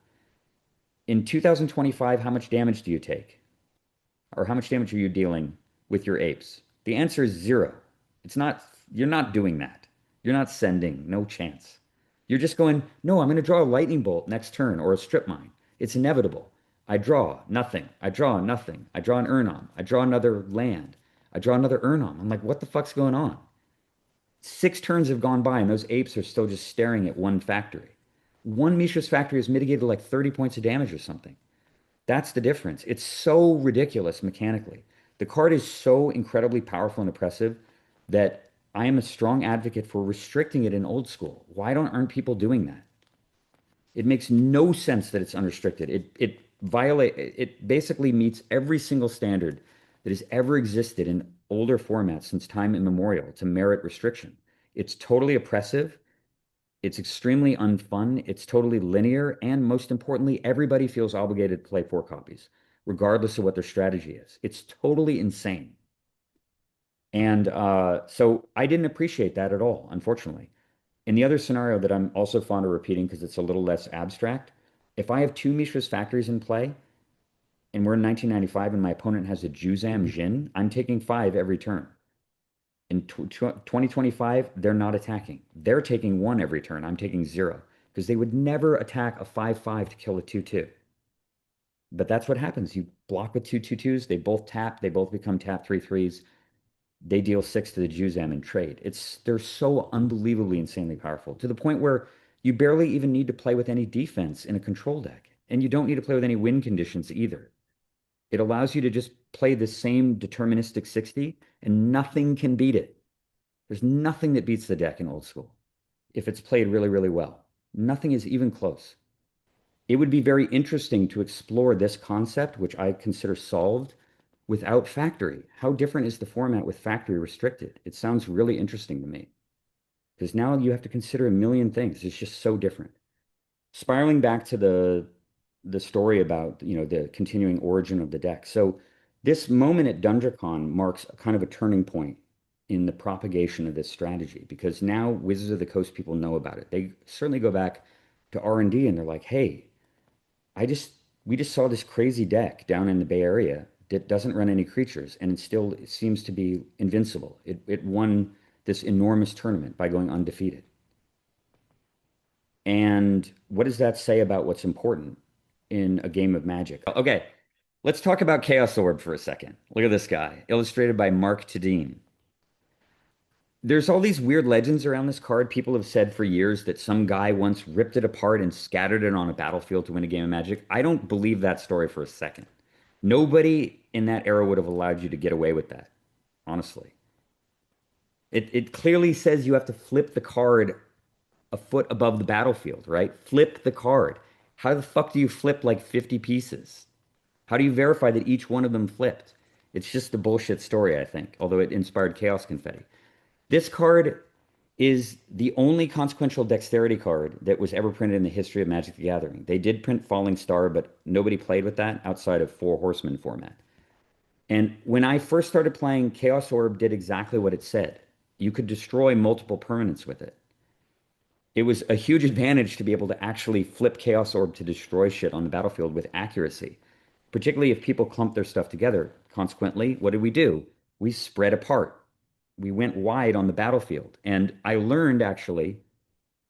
In 2025, how much damage do you take? Or how much damage are you dealing with your apes? The answer is 0. It's not, you're not doing that. You're not sending, no chance. You're just going, no, I'm going to draw a lightning bolt next turn or a strip mine. It's inevitable. I draw nothing. I draw nothing. I draw an Urnam. I draw another land. I draw another Urnam. I'm like, what the fuck's going on? 6 turns have gone by and those apes are still just staring at one factory. One Mishra's Factory has mitigated like 30 points of damage or something. That's the difference. It's so ridiculous mechanically. The card is so incredibly powerful and oppressive that I am a strong advocate for restricting it in old school. Why aren't people doing that? It makes no sense that it's unrestricted. It basically meets every single standard that has ever existed in older formats since time immemorial to merit restriction. It's totally oppressive. It's extremely unfun. It's totally linear. And most importantly, everybody feels obligated to play four copies, regardless of what their strategy is. It's totally insane. And so I didn't appreciate that at all, unfortunately. In the other scenario that I'm also fond of repeating because it's a little less abstract, if I have two Mishra's factories in play and we're in 1995 and my opponent has a Juzam Jin, I'm taking five every turn. In 2025, they're not attacking. They're taking one every turn. I'm taking zero because they would never attack a 5/5 to kill a 2/2. But that's what happens. You block with two 2/2s, they both tap, they both become tap 3/3s. They deal six to the Juzam and trade. They're so unbelievably insanely powerful to the point where you barely even need to play with any defense in a control deck. And you don't need to play with any win conditions either. It allows you to just play the same deterministic 60 and nothing can beat it. There's nothing that beats the deck in old school if it's played really, really well. Nothing is even close. It would be very interesting to explore this concept, which I consider solved, without factory. How different is the format with factory restricted? It sounds really interesting to me because now you have to consider a million things. It's just so different. Spiraling back to the story about, the continuing origin of the deck. So this moment at Dundracon marks a kind of a turning point in the propagation of this strategy because now Wizards of the Coast people know about it. They certainly go back to R&D and they're like, hey, I just we just saw this crazy deck down in the Bay Area that doesn't run any creatures and it seems to be invincible. It won this enormous tournament by going undefeated. And what does that say about what's important in a game of Magic? Okay, let's talk about Chaos Orb for a second. Look at this guy, illustrated by Mark Tadine. There's all these weird legends around this card. People have said for years that some guy once ripped it apart and scattered it on a battlefield to win a game of Magic. I don't believe that story for a second. Nobody in that era would have allowed you to get away with that, honestly. It clearly says you have to flip the card a foot above the battlefield, right? Flip the card. How the fuck do you flip like 50 pieces? How do you verify that each one of them flipped? It's just a bullshit story, I think, although it inspired Chaos Confetti. This card is the only consequential dexterity card that was ever printed in the history of Magic the Gathering. They did print Falling Star, but nobody played with that outside of Four Horsemen format. And when I first started playing, Chaos Orb did exactly what it said. You could destroy multiple permanents with it. It was a huge advantage to be able to actually flip Chaos Orb to destroy shit on the battlefield with accuracy, particularly if people clump their stuff together. Consequently, what did we do? We spread apart. We went wide on the battlefield. And I learned actually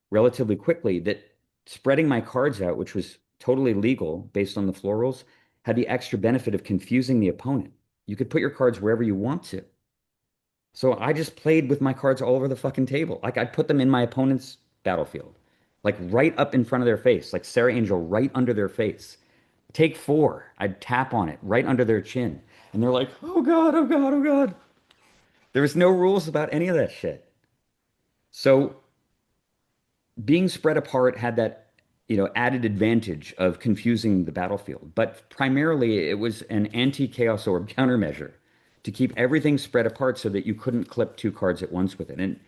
relatively quickly that spreading my cards out, which was totally legal based on the floor rules, had the extra benefit of confusing the opponent. You could put your cards wherever you want to. So I just played with my cards all over the fucking table. Like I'd put them in my opponent's battlefield, like right up in front of their face, like Serra Angel right under their face. Take four. I'd tap on it right under their chin. And they're like, oh God, oh God, oh God. There was no rules about any of that shit. So being spread apart had that, added advantage of confusing the battlefield. But primarily it was an anti-Chaos Orb countermeasure to keep everything spread apart so that you couldn't clip two cards at once with it. And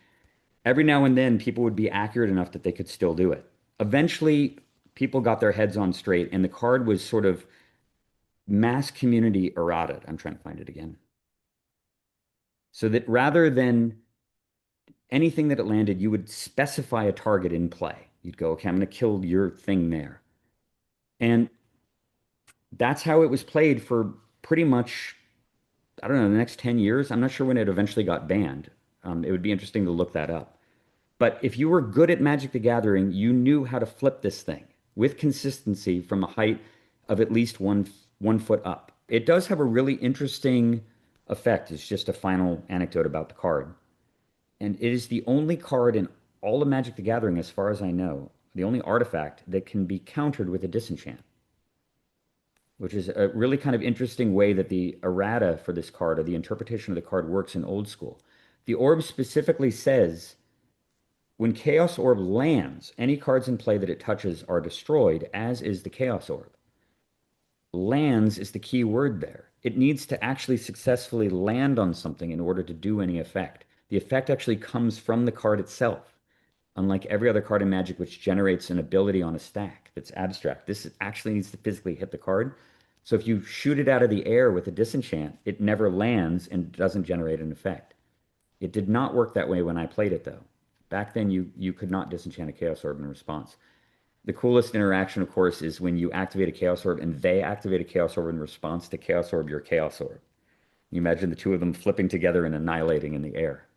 every now and then people would be accurate enough that they could still do it. Eventually, people got their heads on straight, and the card was sort of mass community errata. I'm trying to find it again. So that rather than anything that it landed, you would specify a target in play. You'd go, okay, I'm going to kill your thing there. And that's how it was played for pretty much, I don't know, the next 10 years. I'm not sure when it eventually got banned. It would be interesting to look that up. But if you were good at Magic the Gathering, you knew how to flip this thing with consistency from a height of at least one foot up. It does have a really interesting effect. It's just a final anecdote about the card. And it is the only card in all of Magic the Gathering, as far as I know, the only artifact that can be countered with a disenchant, which is a really kind of interesting way that the errata for this card or the interpretation of the card works in old school. The orb specifically says when Chaos Orb lands, any cards in play that it touches are destroyed, as is the Chaos Orb. lands is the key word there. It needs to actually successfully land on something in order to do any effect. The effect actually comes from the card itself, unlike every other card in Magic, which generates an ability on a stack that's abstract. This actually needs to physically hit the card. So if you shoot it out of the air with a disenchant, it never lands and doesn't generate an effect. It did not work that way when I played it, though. Back then, you could not disenchant a Chaos Orb in response. The coolest interaction, of course, is when you activate a Chaos Orb and they activate a Chaos Orb in response to Chaos Orb, your Chaos Orb. You imagine the two of them flipping together and annihilating in the air.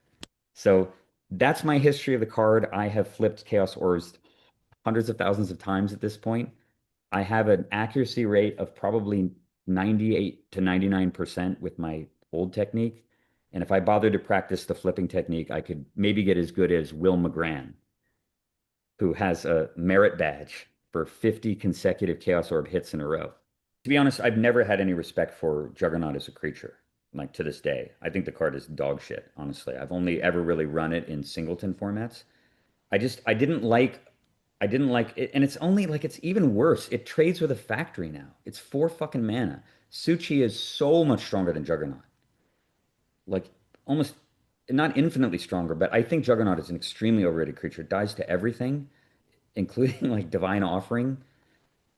So that's my history of the card. I have flipped Chaos Orbs hundreds of thousands of times at this point. I have an accuracy rate of probably 98 to 99% with my old technique. And if I bothered to practice the flipping technique, I could maybe get as good as Will McGran, who has a merit badge for 50 consecutive Chaos Orb hits in a row. To be honest, I've never had any respect for Juggernaut as a creature, like to this day. I think the card is dog shit, honestly. I've only ever really run it in singleton formats. I didn't like it, and it's only like it's even worse. It trades with a factory now. It's four fucking mana. Suchi is so much stronger than Juggernaut. Like almost not infinitely stronger, but I think Juggernaut is an extremely overrated creature. It dies to everything, including like Divine Offering.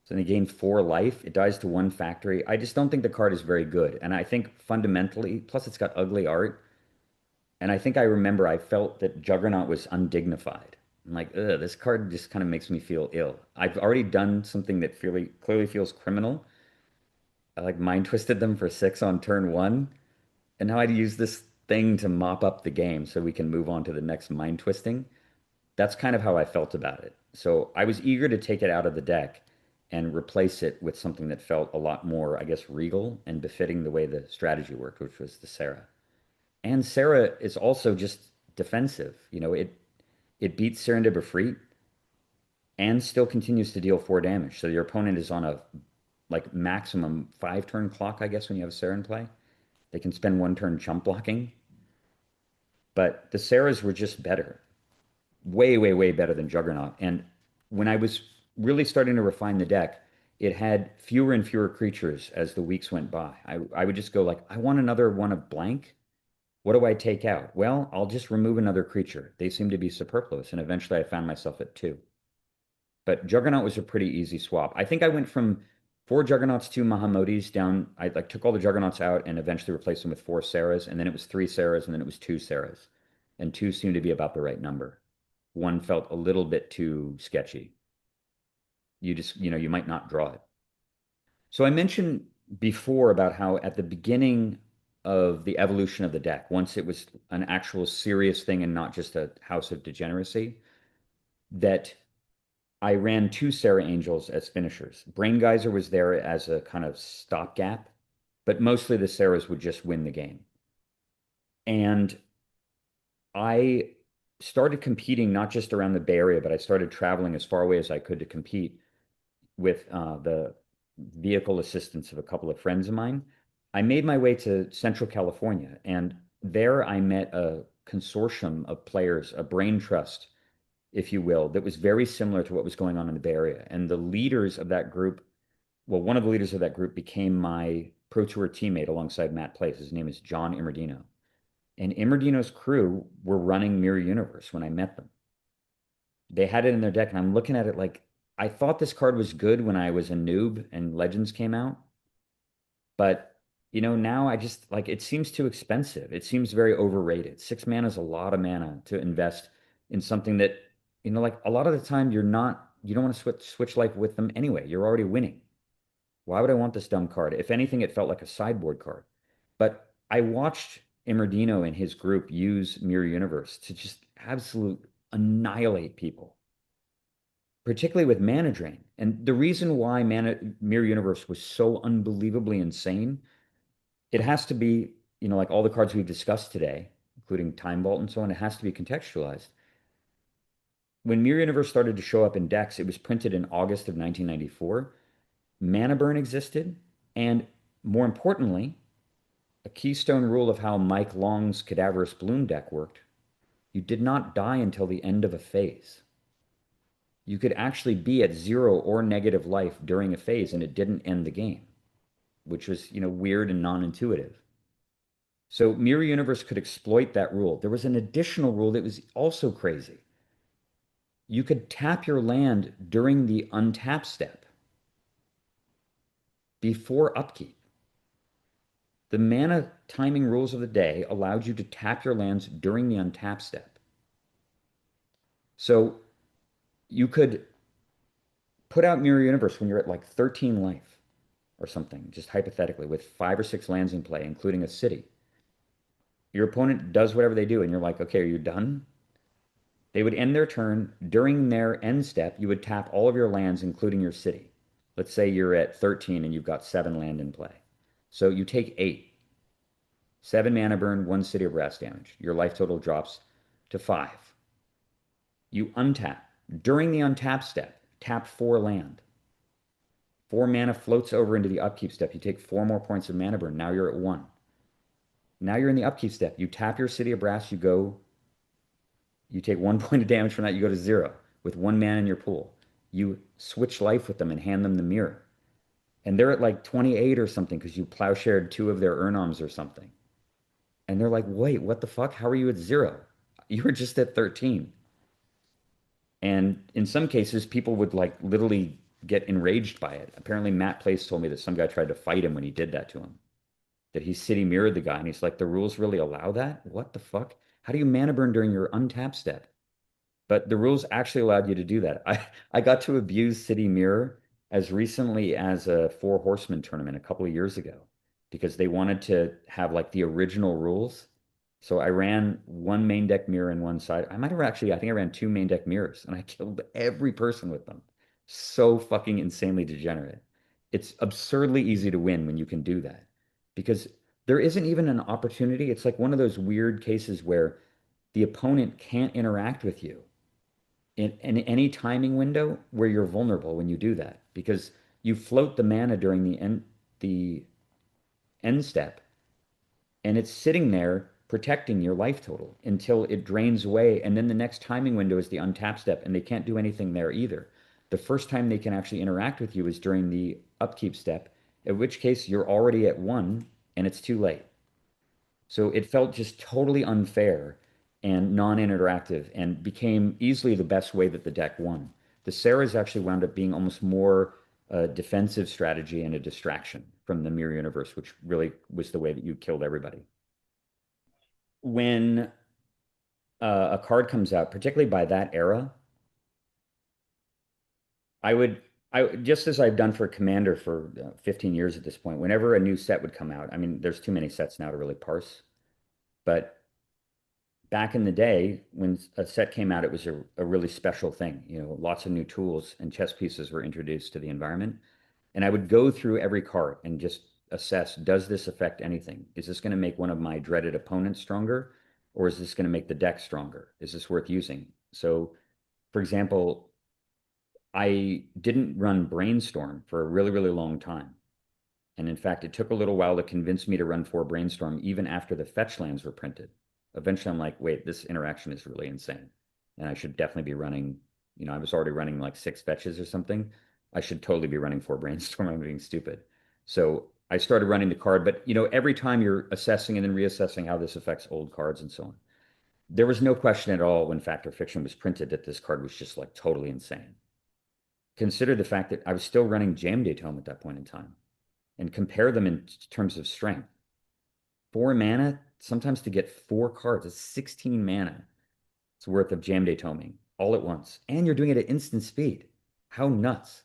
So they gain 4 life. It dies to one factory. I just don't think the card is very good. And I think fundamentally, plus it's got ugly art. And I think I remember I felt that Juggernaut was undignified. I'm like, ugh, this card just kind of makes me feel ill. I've already done something that clearly feels criminal. I like mind twisted them for 6 on turn one. And now I'd use this thing to mop up the game so we can move on to the next mind twisting. That's kind of how I felt about it. So I was eager to take it out of the deck and replace it with something that felt a lot more, I guess, regal and befitting the way the strategy worked, which was the Serra. And Serra is also just defensive. It beats Serendib Efreet and still continues to deal 4 damage. So your opponent is on a like maximum 5 turn clock, I guess, when you have a Serra in play. They can spend 1 turn chump blocking. But the Serras were just better. Way, way, way better than Juggernaut. And when I was really starting to refine the deck, it had fewer and fewer creatures as the weeks went by. I would just go like, I want another one of blank. What do I take out? Well, I'll just remove another creature. They seem to be superfluous, and eventually I found myself at 2. But Juggernaut was a pretty easy swap. I think I went from 4 Juggernauts, 2 Mahamodis down. I like took all the Juggernauts out and eventually replaced them with 4 Serras, and then it was 3 Serras, and then it was 2 Serras. And 2 seemed to be about the right number. 1 felt a little bit too sketchy. You might not draw it. So I mentioned before about how at the beginning of the evolution of the deck, once it was an actual serious thing and not just a house of degeneracy, that I ran 2 Serra Angels as finishers. Brain Geyser was there as a kind of stopgap, but mostly the Serras would just win the game. And I started competing not just around the Bay Area, but I started traveling as far away as I could to compete with the vehicle assistance of a couple of friends of mine. I made my way to Central California, and there I met a consortium of players, a brain trust, if you will, that was very similar to what was going on in the Bay Area. And the leaders of that group, well, one of the leaders of that group became my Pro Tour teammate alongside Matt Place. His name is John Immerdino. And Immerdino's crew were running Mirror Universe when I met them. They had it in their deck, and I'm looking at it like, I thought this card was good when I was a noob and Legends came out. But, now I just like it seems too expensive. It seems very overrated. 6 mana is a lot of mana to invest in something that, like a lot of the time you don't want to switch life with them anyway. You're already winning. Why would I want this dumb card? If anything, it felt like a sideboard card. But I watched Immerdino and his group use Mirror Universe to just absolute annihilate people, particularly with mana drain. And the reason why Mirror Universe was so unbelievably insane, it has to be, like all the cards we've discussed today, including Time Vault and so on, it has to be contextualized. When Mirror Universe started to show up in decks, it was printed in August of 1994. Mana burn existed, and more importantly, a keystone rule of how Mike Long's Cadaverous Bloom deck worked, you did not die until the end of a phase. You could actually be at 0 or negative life during a phase and it didn't end the game. which was, weird and non-intuitive. So Mirror Universe could exploit that rule. There was an additional rule that was also crazy. You could tap your land during the untap step before upkeep. The mana timing rules of the day allowed you to tap your lands during the untap step. So you could put out Mirror Universe when you're at like 13 life or something, just hypothetically, with 5 or 6 lands in play, including a city. Your opponent does whatever they do, and you're like, okay, are you done? They would end their turn. During their end step, you would tap all of your lands, including your city. Let's say you're at 13 and you've got 7 land in play. So you take 8, 7 mana burn, 1 City of Brass damage. Your life total drops to 5. You untap. During the untap step, tap 4 land. 4 mana floats over into the upkeep step. You take 4 more points of mana burn. Now you're at 1. Now you're in the upkeep step. You tap your City of Brass, you take 1 point of damage from that, you go to 0 with 1 mana in your pool. You switch life with them and hand them the mirror. And they're at like 28 or something because you plowshared 2 of their Urnoms or something. And they're like, wait, what the fuck? How are you at 0? You were just at 13. And in some cases, people would like literally get enraged by it. Apparently, Matt Place told me that some guy tried to fight him when he did that to him. That he city mirrored the guy, and he's like, the rules really allow that? What the fuck? How do you mana burn during your untap step? But the rules actually allowed you to do that. I got to abuse City Mirror as recently as a Four Horsemen tournament a couple of years ago because they wanted to have like the original rules. So I ran one main deck mirror in one side. I might have actually, I think I ran 2 main deck mirrors and I killed every person with them. So fucking insanely degenerate. It's absurdly easy to win when you can do that because there isn't even an opportunity. It's like one of those weird cases where the opponent can't interact with you in any timing window where you're vulnerable when you do that because you float the mana during the end step and it's sitting there protecting your life total until it drains away and then the next timing window is the untap step and they can't do anything there either. The first time they can actually interact with you is during the upkeep step, in which case you're already at 1 and it's too late. So it felt just totally unfair and non-interactive and became easily the best way that the deck won. The Serras actually wound up being almost more a defensive strategy and a distraction from the Mirror Universe, which really was the way that you killed everybody. When a card comes out, particularly by that era, I would, just as I've done for Commander for 15 years at this point, whenever a new set would come out, I mean, there's too many sets now to really parse, but back in the day when a set came out, it was a really special thing. Lots of new tools and chess pieces were introduced to the environment. And I would go through every card and just assess, does this affect anything? Is this going to make one of my dreaded opponents stronger? Or is this going to make the deck stronger? Is this worth using? So, for example, I didn't run Brainstorm for a really, really long time. And in fact, it took a little while to convince me to run 4 Brainstorm even after the fetch lands were printed. Eventually, I'm like, wait, this interaction is really insane. And I should definitely be running, I was already running like 6 fetches or something. I should totally be running 4 Brainstorm. I'm being stupid. So I started running the card, but every time you're assessing and then reassessing how this affects old cards and so on. There was no question at all when Fact or Fiction was printed that this card was just like totally insane. Consider the fact that I was still running Jam Day Tome at that point in time and compare them in terms of strength. 4 mana, sometimes to get 4 cards, it's 16 mana. It's worth of Jam Day Toming all at once. And you're doing it at instant speed. How nuts.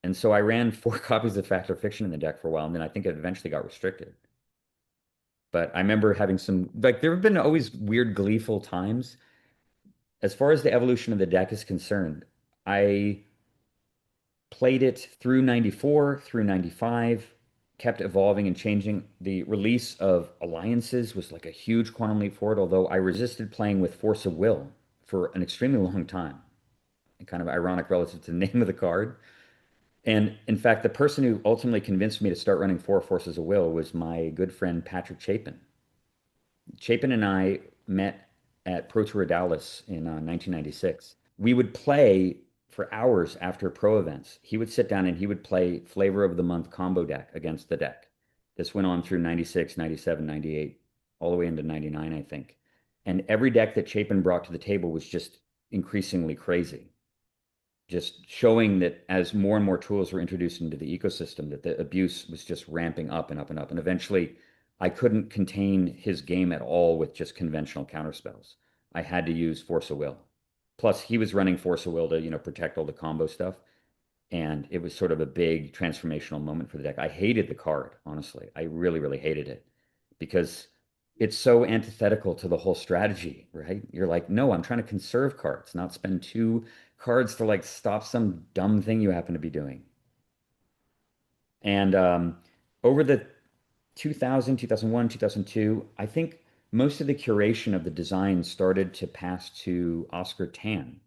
And so I ran 4 copies of Fact or Fiction in the deck for a while, and then I think it eventually got restricted. But I remember having some, like, there have been always weird, gleeful times. As far as the evolution of the deck is concerned, I played it through 94, through 95, kept evolving and changing. The release of Alliances was like a huge quantum leap forward, although I resisted playing with Force of Will for an extremely long time. And kind of ironic relative to the name of the card. And in fact, the person who ultimately convinced me to start running 4 Forces of Will was my good friend Patrick Chapin. Chapin and I met at Pro Tour Dallas in 1996. We would play for hours after pro events, he would sit down and he would play flavor of the month combo deck against the deck. This went on through 96, 97, 98, all the way into 99, I think. And every deck that Chapin brought to the table was just increasingly crazy, just showing that as more and more tools were introduced into the ecosystem, that the abuse was just ramping up and up and up. And eventually, I couldn't contain his game at all with just conventional counterspells. I had to use Force of Will. Plus, he was running Force of Will to, protect all the combo stuff. And it was sort of a big transformational moment for the deck. I hated the card, honestly. I really, really hated it because it's so antithetical to the whole strategy, right? You're like, no, I'm trying to conserve cards, not spend two cards to like stop some dumb thing you happen to be doing. And over the 2000, 2001, 2002, I think most of the curation of the design started to pass to Oscar Tan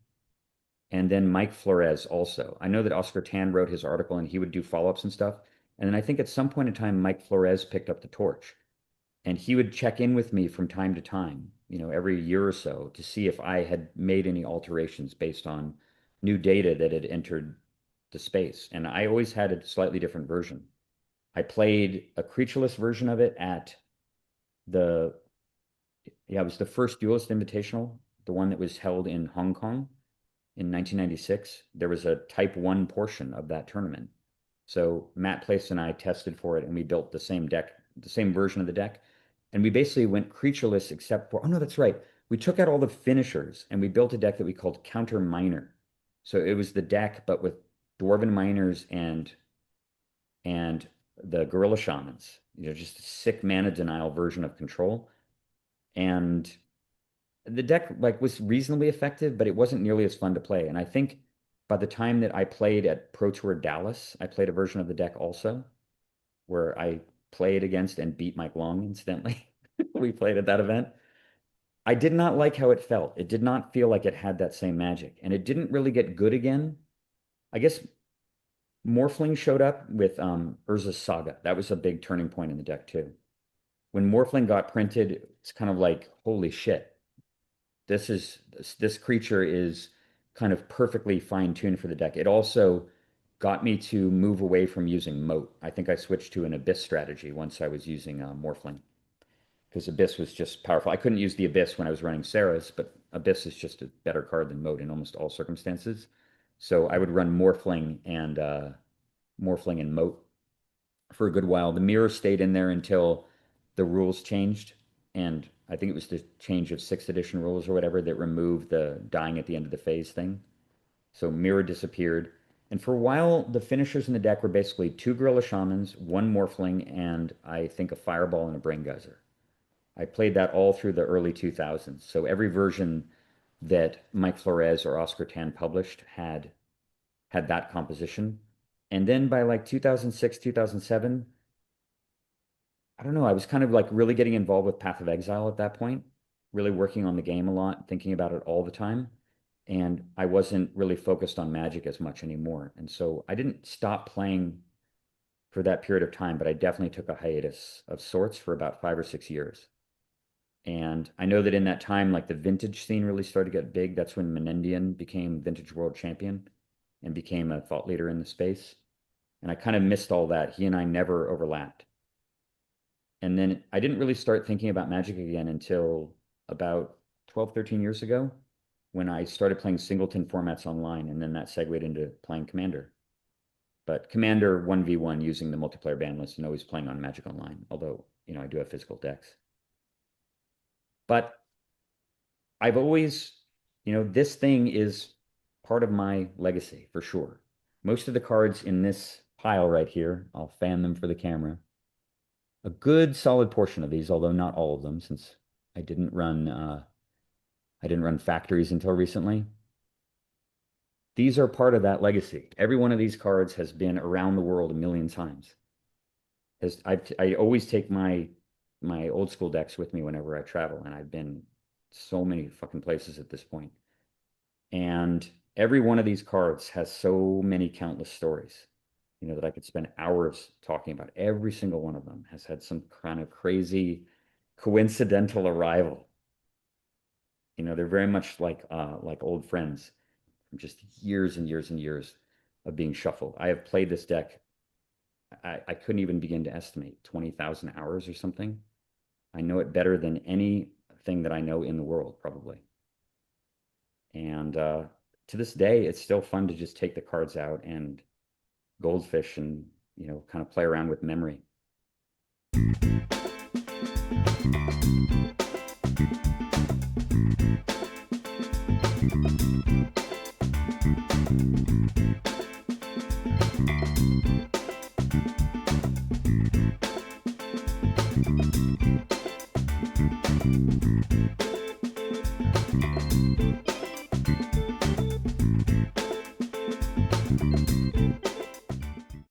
and then Mike Flores also. I know that Oscar Tan wrote his article and he would do follow-ups and stuff. And then I think at some point in time, Mike Flores picked up the torch and he would check in with me from time to time, every year or so to see if I had made any alterations based on new data that had entered the space. And I always had a slightly different version. I played a creatureless version of it at the, yeah, it was the first Duelist Invitational, the one that was held in Hong Kong in 1996. There was a Type 1 portion of that tournament. So Matt Place and I tested for it and we built the same deck, the same version of the deck. And we basically went creatureless except for, oh no, that's right. We took out all the finishers and we built a deck that we called Counter Miner. So it was the deck, but with Dwarven Miners and the Gorilla Shamans, just a sick mana denial version of control. And the deck like was reasonably effective, but it wasn't nearly as fun to play. And I think by the time that I played at Pro Tour Dallas, I played a version of the deck also where I played against and beat Mike Long, incidentally. We played at that event. I did not like how it felt. It did not feel like it had that same magic, and it didn't really get good again. I guess Morphling showed up with Urza's Saga. That was a big turning point in the deck too. When Morphling got printed, it's kind of like, holy shit, this creature is kind of perfectly fine-tuned for the deck. It also got me to move away from using Moat. I think I switched to an Abyss strategy once I was using Morphling because Abyss was just powerful. I couldn't use the Abyss when I was running Serra's, but Abyss is just a better card than Moat in almost all circumstances. So I would run Morphling and Moat for a good while. The mirror stayed in there until the rules changed, and I think it was the change of sixth edition rules or whatever that removed the dying at the end of the phase thing. So mirror disappeared. And for a while, the finishers in the deck were basically two Gorilla Shamans, one Morphling, and I think a Fireball and a Brain Geyser. I played that all through the early 2000s. So every version that Mike Flores or Oscar Tan published had that composition. And then by like 2006, 2007, I don't know, I was kind of like really getting involved with Path of Exile at that point, really working on the game a lot, thinking about it all the time. And I wasn't really focused on Magic as much anymore. And so I didn't stop playing for that period of time, but I definitely took a hiatus of sorts for about 5 or 6 years. And I know that in that time, like the vintage scene really started to get big. That's when Menendian became Vintage World Champion and became a thought leader in the space. And I kind of missed all that. He and I never overlapped. And then I didn't really start thinking about Magic again until about 12, 13 years ago when I started playing singleton formats online. And then that segued into playing Commander. But Commander 1v1 using the multiplayer ban list and always playing on Magic Online, although, I do have physical decks. But I've always, this thing is part of my legacy for sure. Most of the cards in this pile right here, I'll fan them for the camera. A good solid portion of these, although not all of them, since I didn't run factories until recently. These are part of that legacy. Every one of these cards has been around the world a million times. I always take my old school decks with me whenever I travel, and I've been so many fucking places at this point. And every one of these cards has so many countless stories, that I could spend hours talking about. Every single one of them has had some kind of crazy coincidental arrival. They're very much like old friends. from just years and years and years of being shuffled. I have played this deck, I couldn't even begin to estimate, 20,000 hours or something. I know it better than anything that I know in the world, probably. And to this day, it's still fun to just take the cards out and goldfish and, kind of play around with memory.